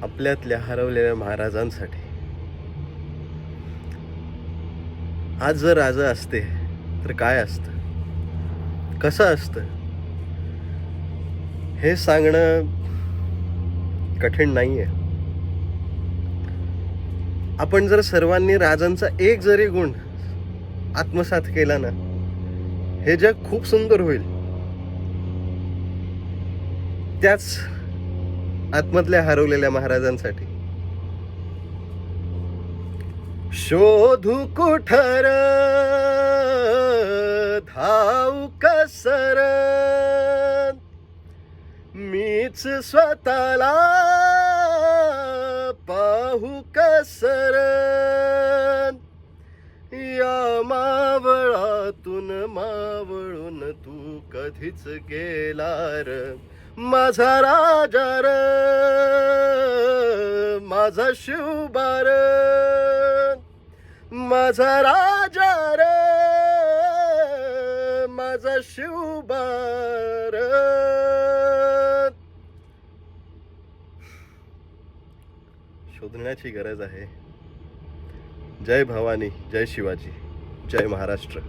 आपल्यातल्या हरवलेल्या महाराजांसाठी. आज जर राजा असते तर काय असतं, कसं असतं हे सांगणं कठीण नाहीये. आपण जर सर्वांनी राजांचा एक जरी गुण आत्मसात केला ना, हे जग खूप सुंदर होईल. त्याच आत्मधल्या हरवलेल्या महाराजांसाठी. शोधू कुठर धावू कसर, मीच स्वतःला पाहू कसर. या मावळातून मावळून तू कधीच गेला र, माझा राजा र, माझा शिवबार, माझा राजा र, माझा शिवबार. शोधण्याची गरज आहे. जय भवानी, जय शिवाजी, जय महाराष्ट्र.